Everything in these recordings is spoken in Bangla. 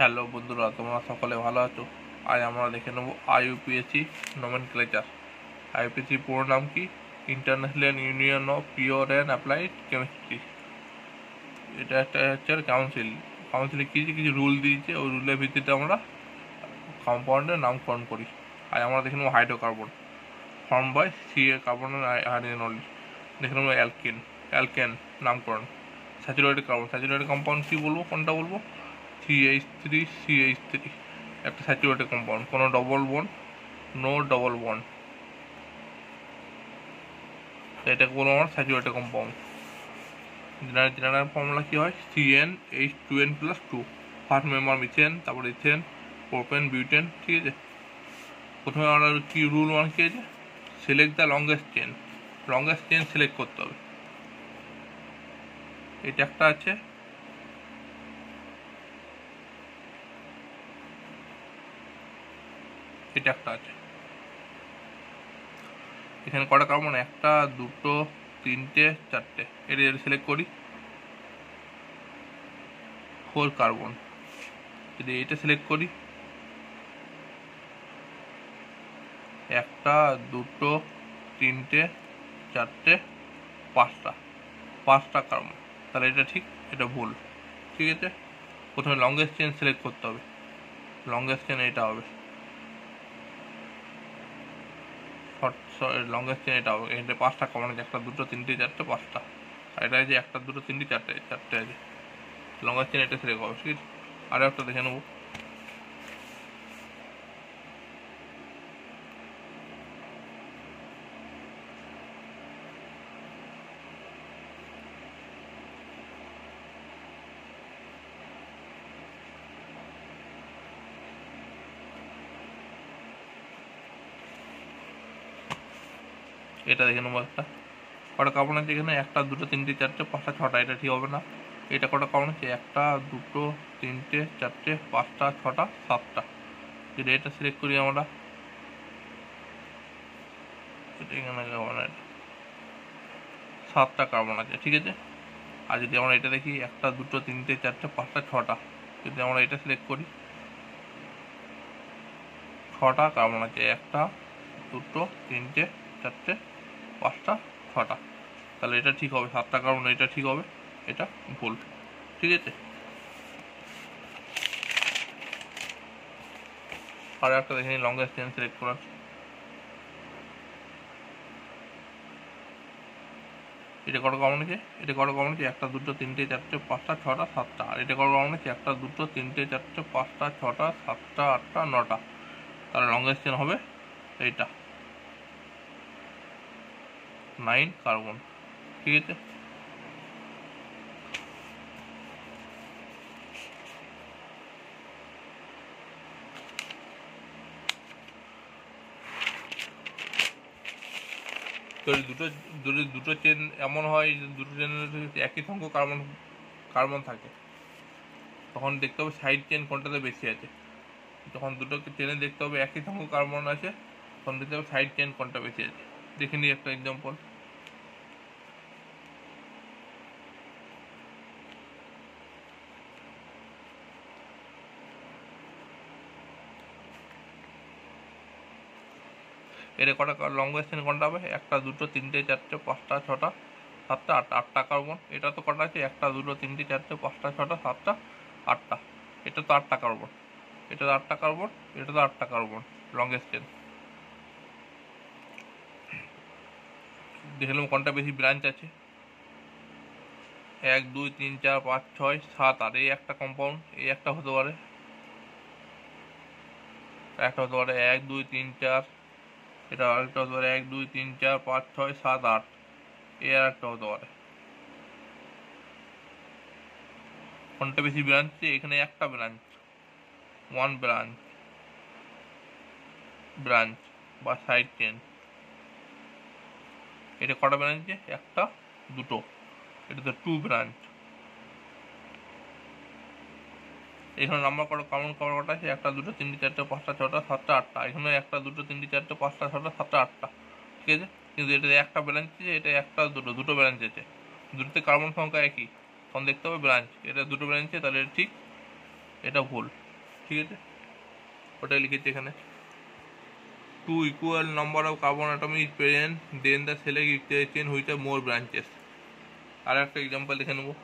হ্যালো বন্ধুরা, তোমরা সকলে ভালো আছো? আজ আমরা দেখে নেব আইইউপিএসসি নোমেনক্লেচার। আইইউপিএসসি পুরো নাম কি? International union of pure and applied chemistry. এটা একটা হচ্ছে কাউন্সিলে কিছু কিছু রুল দিয়েছে, ওই রুলের ভিত্তিতে আমরা কম্পাউন্ডের নামকরণ করি। আজ আমরা দেখে নেব হাইড্রোকার্বন, ফর্ম বাই সিএ কার্বনের হাইড্রোজেন অনলি। দেখে নেব অ্যালকেন নামকরণ, স্যাচুরেটেড কার্বন, স্যাচুরেটেড কম্পাউন্ড কী বলবো, কোনটা বলবো? CH3 একটা স্যাচুরেটেড কম্পাউন্ড, কোনো double bond, no double bond, এটাকে বলবো আমার স্যাচুরেটেড কম্পাউন্ড। জেনারেল ফর্মুলা কী হয়? CnH2n+2, ফার্স্ট মেম্বার মিথেন, তারপর ইথেন, প্রোপেন, বিউটেন। ঠিক আছে, প্রথমে আমরা কি রুল ওয়ান কী আছে? Select the longest chain select করতে হবে। এটা একটা আছে, এটা একটা আছে। এখানে কটা কার্বন? একটা, দুটো, তিনটে, চারটে। এটা যদি সিলেক্ট করি 4 কার্বন। যদি এটা সিলেক্ট করি একটা, দুটো, তিনটে, চারটে, পাঁচটা কার্বন। তাহলে এটা ঠিক, এটা ভুল। ঠিক আছে, প্রথমে লংগেস্ট চেন সিলেক্ট করতে হবে। লংগেস্ট চেন এটা হবে, লংগেস্ট চেন এটা হবে। এখানে 5টা কার্বন আছে, একটা, দুটো, তিনটে, চারটে, 5টা। আর এটা আছে একটা, দুটো, তিনটে, চারটে আছে। লংগেস্ট চেন এটা সিলেক্ট হবে। ঠিক আছে, আরও একটা দেখে নেবো। এটা দেখে নেবো। একটা কটা কার্বন আছে এখানে? একটা, দুটো, তিনটে, চারটে, 5টা, 6টা। এটা ঠিক হবে না। এটা কটা কার্বন আছে? একটা, দুটো, তিনটে, চারটে, 5টা, 6টা, 7টা। যদি এটা সিলেক্ট করি আমরা, এটা এখানে কার্বন আছে, 7টা কার্বন আছে। ঠিক আছে, আর যদি আমরা এটা দেখি একটা, দুটো, তিনটে, চারটে, 5টা, 6টা, যদি আমরা এটা সিলেক্ট করি 6টা কার্বন আছে। একটা, দুটো, তিনটে, চারটে, 5টা, 6টা। তাহলে এটা ঠিক হবে, 7টা কার্বন, এটা ঠিক হবে, এটা ভুল। ঠিক আছে, আর একটা দেখে নিই লংগেস্ট চেন সিলেক্ট করার। এটা কটা কার্বন আছে? একটা, দুটো, তিনটে, চারটে, 5টা, 6টা, 7টা। আর এটা কটা কার্বন আছে? একটা, দুটো, তিনটে, চারটে, 5টা, 6টা, 7টা, 8টা, 9টা। তাহলে লংগেস্ট চেন হবে এইটা, 9 কার্বন। ঠিক আছে, যদি দুটো চেন এমন হয় যে দুটো চেনের একই সংখ্যক কার্বন থাকে, তখন দেখতে হবে সাইড চেন কোনটাতে বেশি আছে। যখন দুটো চেনে দেখতে হবে একই সংখ্যক কার্বন আছে, তখন দেখতে হবে সাইড চেন কোনটা বেশি আছে। দেখে নিই একটা এক্সাম্পল। এটা কটা লংগেস্ট চেন কোনটা হবে? একটা, দুটো, তিনটে, চারটে, 5টা, 6টা, 7টা, 8টা। 8টা কার্বন। এটা তো কটা আছে? একটা, দুটো, তিনটে, চারটে, 5টা, 6টা, 7টা, 8টা। এটা তো 8টা কার্বন, এটা তো 8টা কার্বন, এটা তো 8টা কার্বন। লংগেস্ট চেন দেখে নেব কোনটা বেশি ব্রাঞ্চ আছে। 1, 2, 3, 4, 5, 6, 7, 8। এই একটা কম্পাউন্ড, এই একটা হতে পারে, একটা হতে পারে 1, 2, 3, 4। এটা আরেকটা হতে পারে 1, 2, 3, 4, 5, 6, 7, 8। এই আর একটা হতে পারে। কোনটা বেশি ব্রাঞ্চ? এখানে একটা ব্রাঞ্চ, 1 ব্রাঞ্চ বা সাইড চেন। এটা কটা ব্রাঞ্চ? একটা, দুটো। এটা তো 2 ব্রাঞ্চ। এখানে নাম্বার কটা আছে? একটা, দুটো, তিনটে, চারটে, 5টা, 6টা, 7টা, 8টা। এখানে একটা, দুটো, তিনটে, চারটে, 5টা, 6টা, 7টা, 8টা। ঠিক আছে, কিন্তু এটা একটা ব্রাঞ্চ আছে, এটা একটা, দুটো ব্রাঞ্চ আছে। দুটোতে কার্বন সংখ্যা একই, তখন দেখতে হবে ব্রাঞ্চ। এটা দুটো ব্রাঞ্চে, তাহলে এটা ঠিক, এটা ভুল। ঠিক আছে, ওটাই লিখেছি এখানে। Two equal number of carbon atom is present, then the select equation which are more branches. আর একটা এক্সাম্পল দেখে নেবো।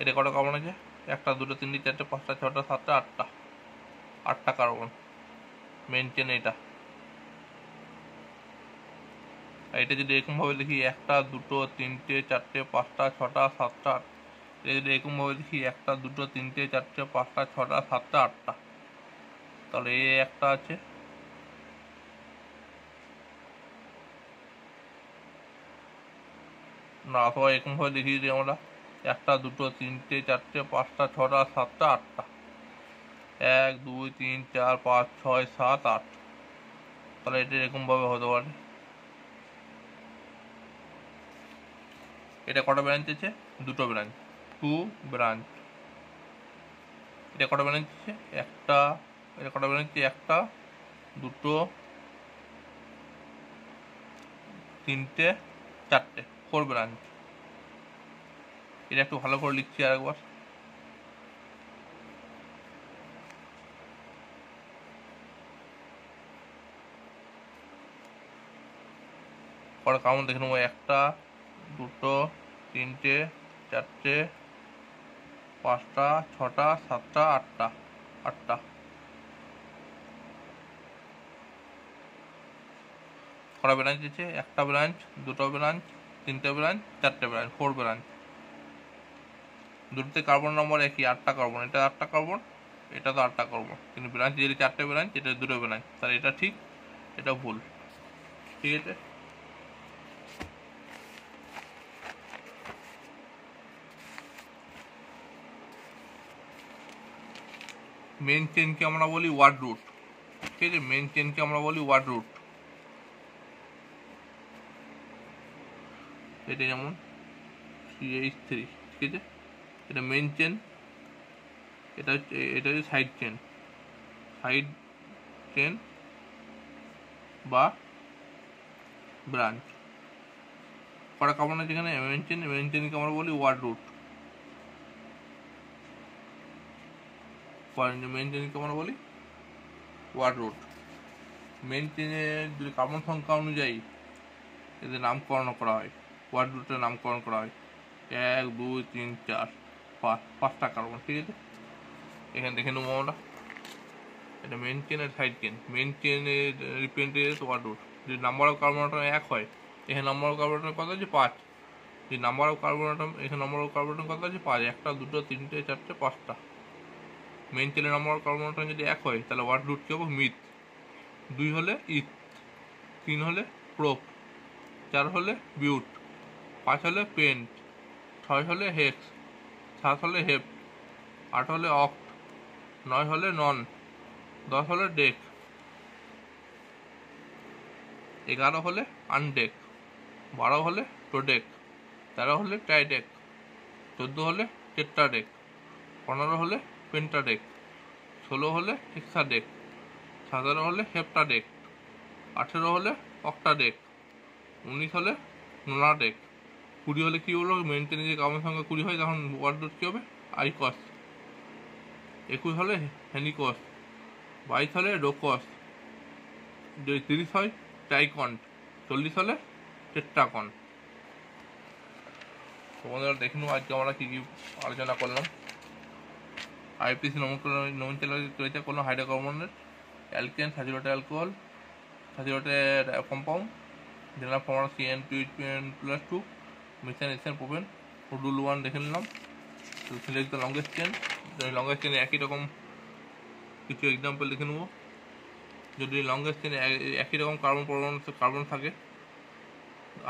এটা কটা কার্বন আছে? একটা, দুটো, তিনটে, চারটে, পাঁচটা, ছটা, সাতটা, আটটা। আটটা কার্বন মেন চেন এটা। এটা যদি এরকমভাবে দেখি, একটা, দুটো, তিনটে, চারটে, পাঁচটা, ছটা, সাতটা, এটা যদি এরকমভাবে দেখি, একটা, দুটো, তিনটে, চারটে, পাঁচটা, ছটা, সাতটা, আটটা, তাহলে এই একটা আছে, না অথবা এরকমভাবে দেখি যদি আমরা একটা, দুটো, তিনটে, চারটে, পাঁচটা, ছটা, সাতটা, আটটা, 1 2 3 4 5 6 7 8, তাহলে এটা এরকমভাবে হতে পারে। এটা কটা ব্রাঞ্চ আছে? দুটো ব্রাঞ্চ, 2 ব্রাঞ্চ। এটা কটা ব্রাঞ্চ আছে? একটা। এটা কটা ব্রাঞ্চ? একটা, দুটো, তিনটে, চারটে, 4 ব্রাঞ্চ। এটা একটু ভালো করে লিখছি আরেকবার। কটা কাউন্ট দেখে নেবো, একটা, দুটো, তিনটে, চারটে, পাঁচটা, ছটা, সাতটা, আটটা। আটটা। কটা ব্রাঞ্চ আছে? একটা ব্রাঞ্চ, দুটো ব্রাঞ্চ, তিনটে ব্রাঞ্চ, চারটে ব্রাঞ্চ, 4 ব্রাঞ্চ। দুটোতে কার্বন নম্বর একই, আটটা কার্বন। এটা আটটা কার্বন, এটা তো আটটা কার্বন, কিন্তু ব্রাঞ্চ যদি চারটে ব্রাঞ্চ, এটা দুটো ব্রাঞ্চ, তাহলে এটা ঠিক, এটা ভুল। ঠিক আছে, মেন চেনকে আমরা বলি ওয়ার্ড রুট। ঠিক আছে, মেন চেনকে আমরা বলি ওয়ার্ড রুট। এটা যেমন CH3, ঠিক আছে, এটা মেন চেন, এটা হচ্ছে সাইড চেন। সাইড চেন বা ব্রাঞ্চ। কটা কার্বন আছে এখানে? Main chain. মেন চেনকে আমরা বলি ওয়ার্ড রুট। মেন চেনকে আমরা বলি ওয়ার্ড রুট। মেন চেনের যদি কার্বন সংখ্যা অনুযায়ী এদের নামকরণ করা হয়, ওয়ার্ড রুটের নামকরণ করা হয়। 1 2 3 4 5, 5টা কার্বন। ঠিক আছে, এখানে দেখে নেবো আমরা। এটা মেন চেন আর সাইড চেন। মেন চেনের রিপ্রেজেন্টেড ওয়ার্ড রুট। যদি নাম্বার অফ কার্বন অ্যাটম 1 হয়, এখানে নাম্বার অফ কার্বন অ্যাটম কত আছে? 5। যদি নাম্বার অফ কার্বন অ্যাটম, এখানে নাম্বার অফ কার্বন অ্যাটম কত আছে? 5। একটা, দুটো, তিনটে, চারটে, পাঁচটা। মেন চেনের নাম্বার অফ কার্বন অ্যাটম যদি 1 হয়, তাহলে ওয়ার্ড রুট কি হবে? মিথ। 2 হলে ইথ, 3 হলে প্রোপ, 4 হলে বিউট, 5 হলে পেন্ট, 6 হলে হেক্স, 7 হলে হেপ, 8 হলে অক্ট, 9 হলে নন, 10 হলে ডেক, 11 হলে আনডেক, 12 হলে টোডেক, 13 হলে ট্রাইডেক, 14 হলে টেট্রাডেক, 15 হলে পেন্টাডেক, 16 হলে হেক্সাডেক, 17 হলে হেপ্টাডেক, 18 হলে অক্টাডেক, 19 হলে নোনাডেক, 20 হলে কী হলো? মেনটেনে যে কার্বন সংখ্যা 20 হয়, তখন ওয়ার্ড রুট কী হবে? আইকস। 21 হলে হেনিকস, 22 হলে রোকস, যদি 30 হয় ট্রাইকন্ট, 40 হলে টেট্রাকন। তোমাদের দেখে নেবো আজকে আমরা কী কী আলোচনা করলাম। IUPAC নোমেনক্লেচার করলাম হাইড্রোকার্বনের, alkane, saturated alcohol, saturated compound, দিলাম formula CN2H2, methane, ethane, propane, rule 1 দেখে নিলাম। তো select the longest chain. Longest চেনে একই রকম কিছু এক্সাম্পল দেখে নেবো। যদি লংগেস্ট চেনে একই রকম কার্বন থাকে,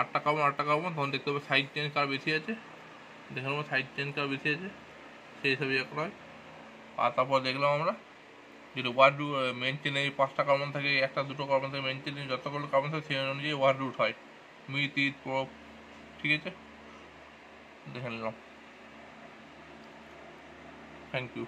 8টা কার্বন, তখন দেখতে হবে সাইড চেন কার বেশি আছে। দেখে নেবো সাইড চেন কার বেশি আছে, সেই হিসাবে ইয়ে করা হয়। আর তারপর দেখলাম আমরা যেটা ওয়ার্ড রুট মেন চেনে 5টা কার্বন থাকে, 1-2 কার্বন থাকে, মেন চেনে যতগুলো কার্বন থাকে সেই অনুযায়ী ওয়ার্ড রুট হয়, মিথ ইথ প্রোপ। ঠিক আছে, দেখে নিলাম। Thank you.